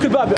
الباب.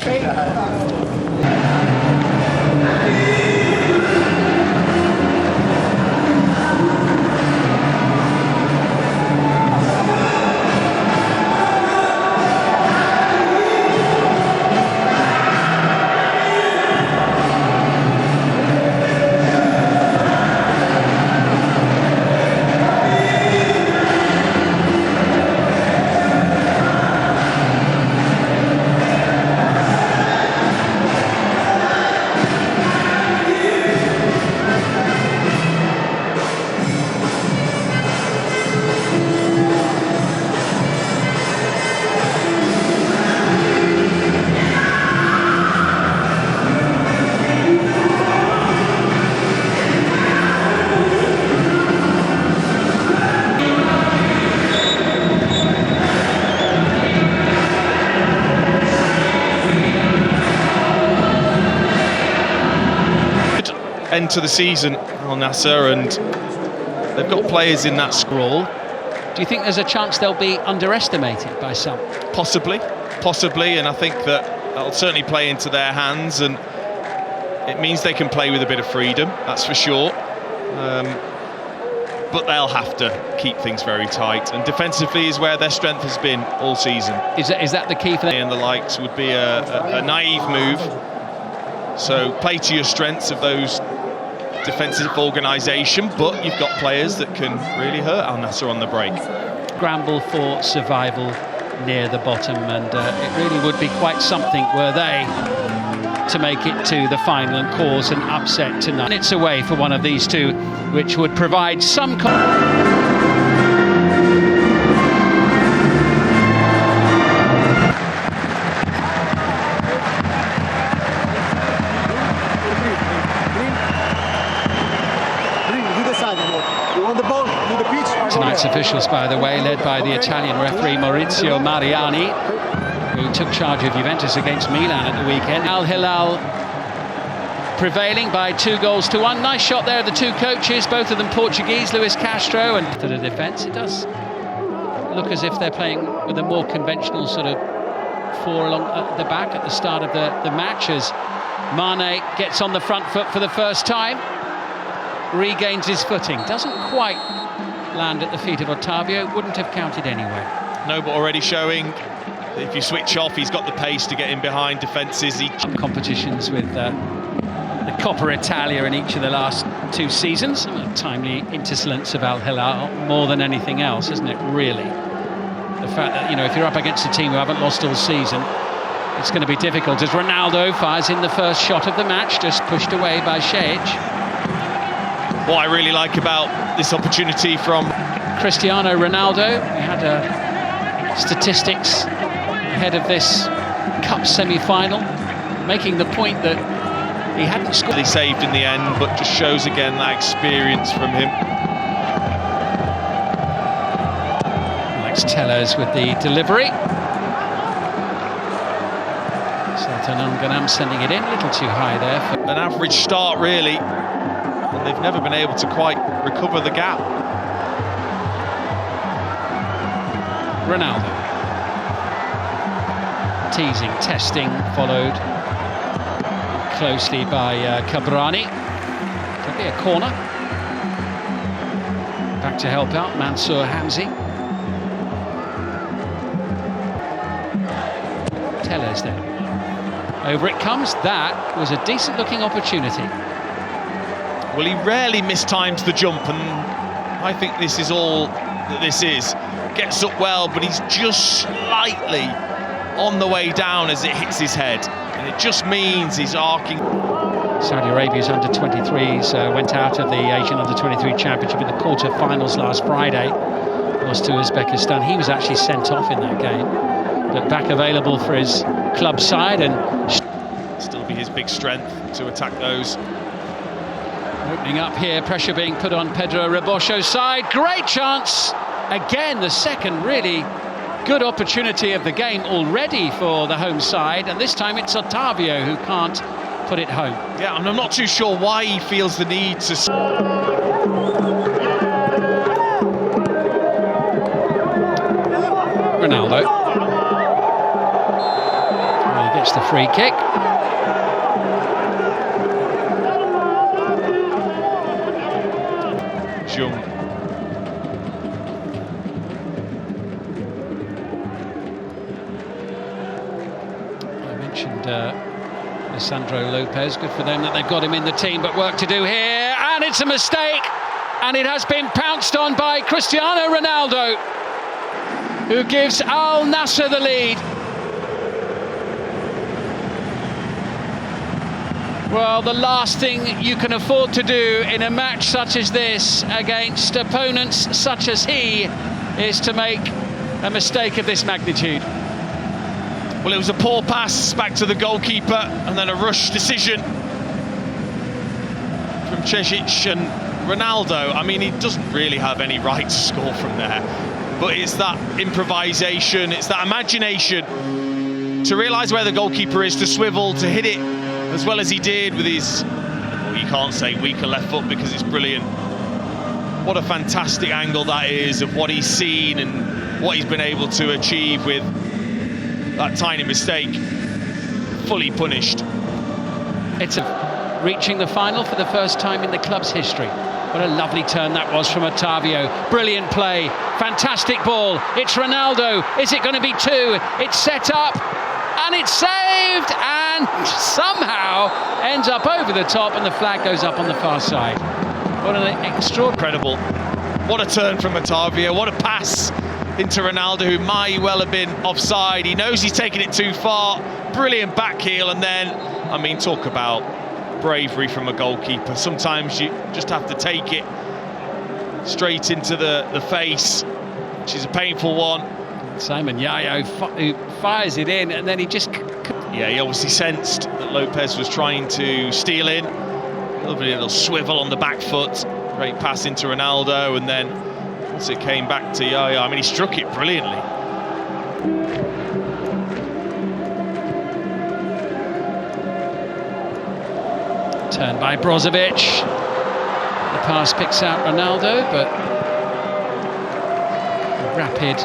End to the season, Al Nassr, and they've got players in that scroll. Do you think there's a chance they'll be underestimated by some? Possibly, and I think that'll certainly play into their hands, and it means they can play with a bit of freedom, that's for sure. But they'll have to keep things very tight, and defensively is where their strength has been all season. Is that the key for them? And the likes would be a naive move. So play to your strengths of those defensive organisation, but you've got players that can really hurt Al Nassr on the break. Scramble for survival near the bottom, and it really would be quite something were they to make it to the final and cause an upset tonight. It's away for one of these two, which would provide some Tonight's officials, by the way, led by the Italian referee Maurizio Mariani, who took charge of Juventus against Milan at the weekend. Al Hilal prevailing by 2-1. Nice shot there of the two coaches, both of them Portuguese, Luis Castro, and to the defence. It does look as if they're playing with a more conventional sort of four along the back at the start of the match, as Mané gets on the front foot for the first time, regains his footing, doesn't quite land at the feet of Ottavio, wouldn't have counted anyway. No, but already showing if you switch off, he's got the pace to get in behind defences. Competitions with the Coppa Italia in each of the last two seasons. Some of the timely intersolence of Al Hilal more than anything else, isn't it, really? The fact that, you know, if you're up against a team who haven't lost all season, it's going to be difficult, as Ronaldo fires in the first shot of the match, just pushed away by Šejić. What I really like about this opportunity from Cristiano Ronaldo, we had statistics ahead of this cup semi-final, making the point that he hadn't scored. He saved in the end, but just shows again that experience from him. Alex Tellez with the delivery. Sultan Al-Ghanam sending it in, a little too high there. An average start, really. And they've never been able to quite recover the gap. Ronaldo. Teasing, testing, followed closely by Cabrani. Could be a corner. Back to help out, Mansour Hamzi. Tellez then. Over it comes. That was a decent looking opportunity. Well, he rarely mistimes the jump, and I think this is all that this is. Gets up well, but he's just slightly on the way down as it hits his head, and it just means he's arcing. Saudi Arabia's under-23s went out of the Asian under-23 Championship in the quarter-finals last Friday. Lost to Uzbekistan. He was actually sent off in that game, but back available for his club side, and still be his big strength to attack those. Opening up here, pressure being put on Pedro Rebosho's side. Great chance! Again, the second really good opportunity of the game already for the home side, and this time it's Ottavio who can't put it home. Yeah, and I'm not too sure why he feels the need to... Ronaldo. Well, he That's the free kick. Jung. I mentioned Lisandro Lopez. Good for them that they've got him in the team, but work to do here, and it's a mistake, and it has been pounced on by Cristiano Ronaldo, who gives Al Nassr the lead. Well, the last thing you can afford to do in a match such as this against opponents such as he is to make a mistake of this magnitude. Well, it was a poor pass back to the goalkeeper and then a rush decision from Cesic, and Ronaldo, I mean, he doesn't really have any right to score from there, but it's that improvisation, it's that imagination to realise where the goalkeeper is, to swivel, to hit it as well as he did with his, well, you can't say weaker left foot because it's brilliant. What a fantastic angle that is of what he's seen and what he's been able to achieve with that tiny mistake. Fully punished. It's reaching the final for the first time in the club's history. What a lovely turn that was from Otavio. Brilliant play, fantastic ball. It's Ronaldo. Is it going to be two? It's set up and it's saved and somehow ends up over the top, and the flag goes up on the far side. What an Incredible. What a turn from Otavio. What a pass into Ronaldo, who might well have been offside. He knows he's taken it too far. Brilliant back heel, and then, I mean, talk about bravery from a goalkeeper. Sometimes you just have to take it straight into the face, which is a painful one. Simon Yayo who fires it in, and then he just... Yeah, he obviously sensed that Lopez was trying to steal in. Lovely little swivel on the back foot. Great pass into Ronaldo, and then once it came back to Yaya, I mean, he struck it brilliantly. Turn by Brozovic. The pass picks out Ronaldo, but rapid.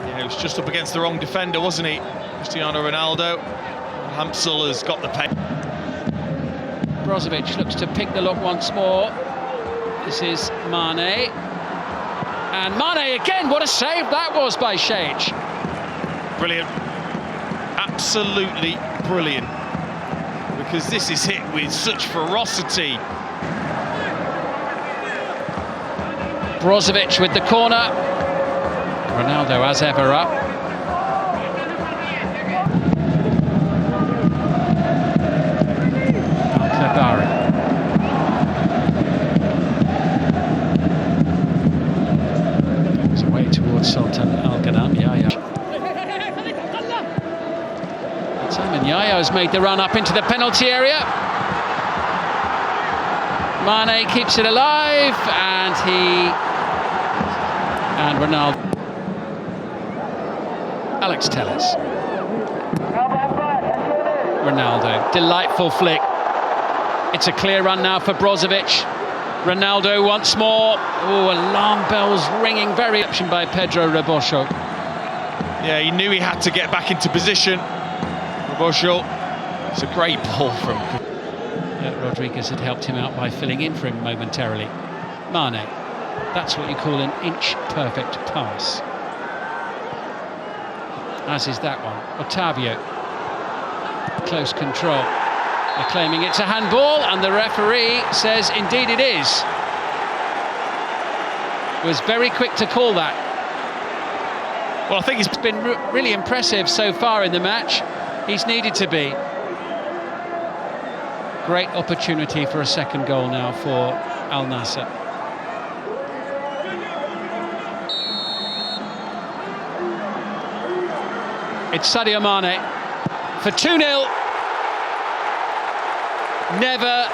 Yeah, he was just up against the wrong defender, wasn't he? Cristiano Ronaldo. Hamsel has got the pace. Brozovic looks to pick the look once more. This is Mané. And Mané again, what a save that was by Cesic. Brilliant. Absolutely brilliant. Because this is hit with such ferocity. Brozovic with the corner. Ronaldo as ever up. Al-Khabari. It's away towards Sultan Al-Ghanam. Yaya. Simon Yaya has made the run up into the penalty area. Mané keeps it alive, and Ronaldo. Alex Telles. Ronaldo, delightful flick. It's a clear run now for Brozovic. Ronaldo once more. Oh, alarm bells ringing. Very action by Pedro Rebosho. Yeah, he knew he had to get back into position. Rebosho. It's a great ball from... Rodriguez had helped him out by filling in for him momentarily. Mané. That's what you call an inch-perfect pass. As is that one. Otavio. Close control. They're claiming it's a handball, and the referee says indeed it is. Was very quick to call that. Well, I think It's been really impressive so far in the match. He's needed to be. Great opportunity for a second goal now for Al Nassr. It's Sadio Mané for 2-0. Never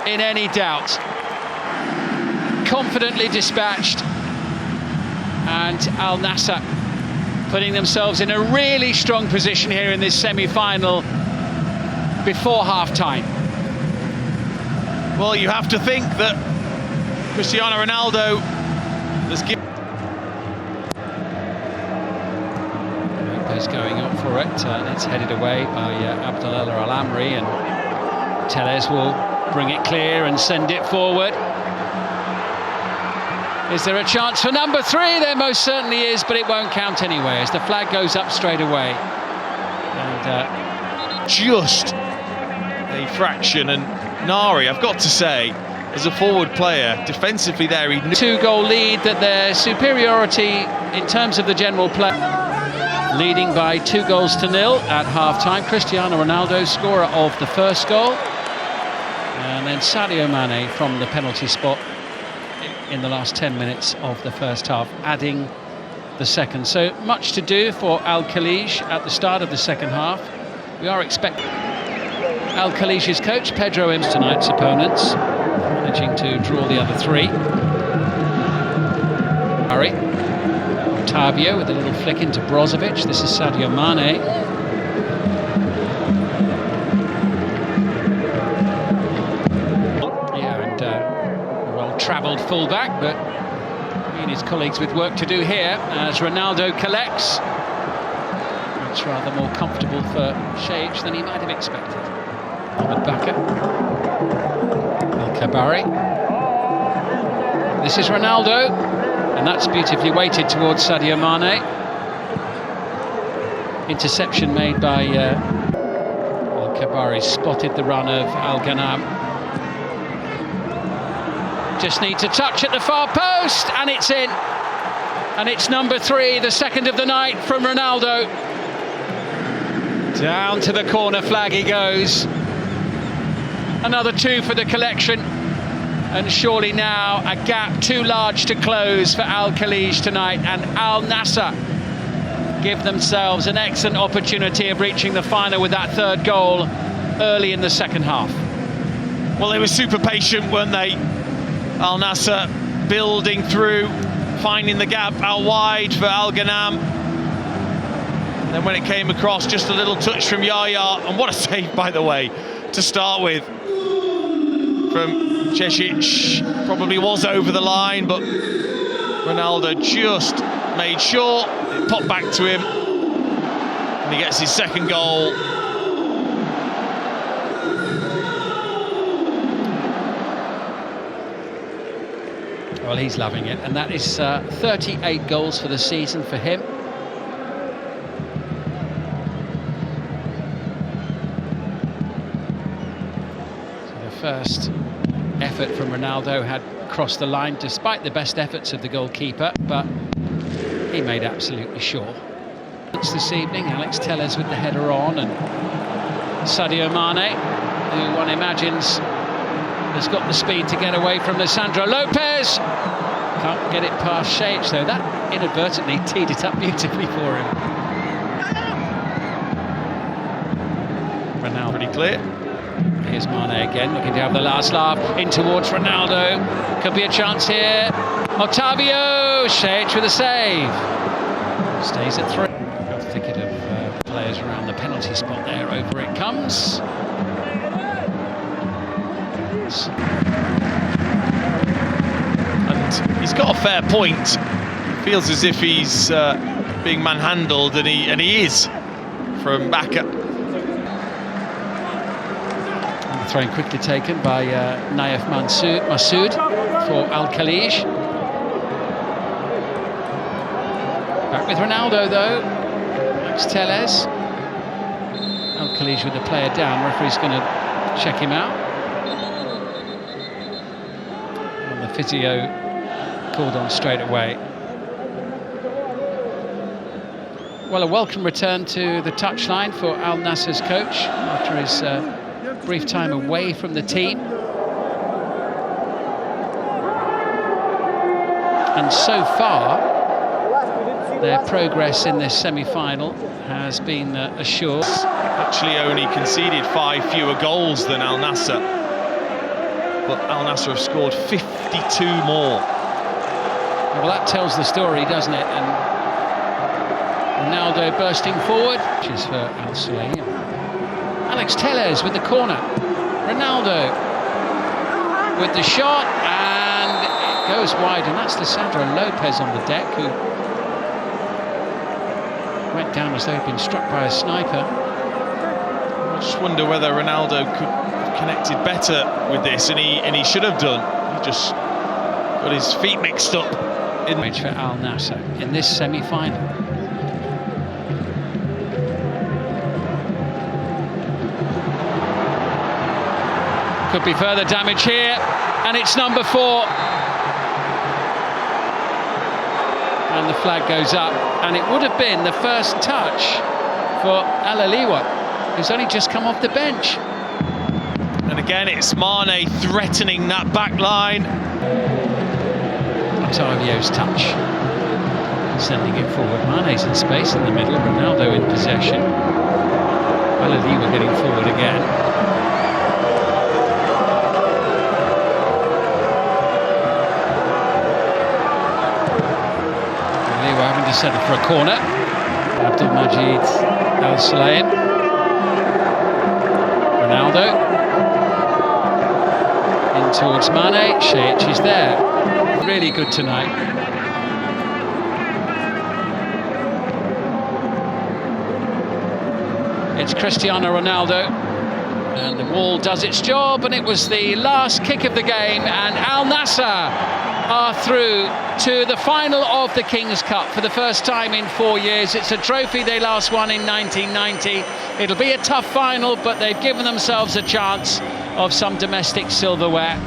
in any doubt. Confidently dispatched. And Al Nassr putting themselves in a really strong position here in this semi-final before half-time. Well, you have to think that Cristiano Ronaldo has given... is going up for it, and it's headed away by Abdullah Al-Amri, and Tellez will bring it clear and send it forward. Is there a chance for number 3? There most certainly is, but it won't count anyway as the flag goes up straight away. And just a fraction, and Nari, I've got to say, as a forward player, defensively there, he... 2-goal lead, that their superiority in terms of the general play. Leading by 2-0 at half-time. Cristiano Ronaldo, scorer of the first goal. And then Sadio Mané from the penalty spot in the last 10 minutes of the first half, adding the second. So much to do for Al-Khalij at the start of the second half. We are expecting Al-Khalij's coach, Pedro Im's tonight's opponents, managing to draw the other 3. Harry, Otavio with a little flick into Brozovic. This is Sadio Mané. Travelled full-back, but he and his colleagues with work to do here as Ronaldo collects. It's rather more comfortable for Sheikh than he might have expected. Ahmed Bakr, Al-Kabari. This is Ronaldo, and that's beautifully weighted towards Sadio Mané. Interception made by Al-Kabari, spotted the run of Al-Ghanam. Just need to touch at the far post, and it's in. And it's number 3, the second of the night from Ronaldo. Down to the corner flag he goes. Another 2 for the collection. And surely now a gap too large to close for Al-Khalij tonight. And Al Nassr give themselves an excellent opportunity of reaching the final with that 3rd goal early in the second half. Well, they were super patient, weren't they? Al Nassr building through, finding the gap out wide for Al Ghanam. And then when it came across, just a little touch from Yaya, and what a save, by the way, to start with from Cesic. Probably was over the line, but Ronaldo just made sure it popped back to him, and he gets his 2nd goal. Well, he's loving it, and that is 38 goals for the season for him. So the first effort from Ronaldo had crossed the line, despite the best efforts of the goalkeeper, but he made absolutely sure. This evening, Alex Tellez with the header on, and Sadio Mané, who one imagines has got the speed to get away from Lisandro Lopez. Can't get it past Sheikh, though. That inadvertently teed it up beautifully for him. Ronaldo pretty clear. Here's Mané again, looking to have the last laugh in towards Ronaldo. Could be a chance here. Otavio, Sheikh with a save. Stays at 3. Got a thicket of players around the penalty spot there. Over it comes. And he's got a fair point. Feels as if he's being manhandled, and he is from back up. And the throw-in quickly taken by Naif Massoud for Al-Khalij. Back with Ronaldo though. Alex Tellez. Al-Khalij with the player down. Referee's going to check him out. Physio called on straight away. Well, a welcome return to the touchline for Al Nassr's coach after his brief time away from the team. And so far, their progress in this semi-final has been assured. Actually only conceded 5 fewer goals than Al Nassr, but Al Nassr have scored 52 more. Well, that tells the story, doesn't it? And Ronaldo bursting forward, which is for Al Sulaim. Alex Tellez with the corner. Ronaldo with the shot, and it goes wide, and that's Lisandro Lopez on the deck, who went down as though he'd been struck by a sniper. I just wonder whether Ronaldo could have connected better with this, and he should have done. He just got his feet mixed up. For Al Nassr in this semi-final. Could be further damage here, and it's number 4. And the flag goes up, and it would have been the first touch for Al Aliwa, who's only just come off the bench. And again, it's Mané threatening that back line. Otavio's touch, sending it forward. Mané's in space in the middle, Ronaldo in possession. Al Aliwa getting forward again. Aliwa having to settle for a corner. Abdelmajid Al Sulaim. Ronaldo in towards Mané. Sheich is there. Really good tonight. It's Cristiano Ronaldo, and the wall does its job, and it was the last kick of the game, and Al Nassr are through to the final of the King's Cup for the first time in 4 years. It's a trophy they last won in 1990. It'll be a tough final, but they've given themselves a chance of some domestic silverware.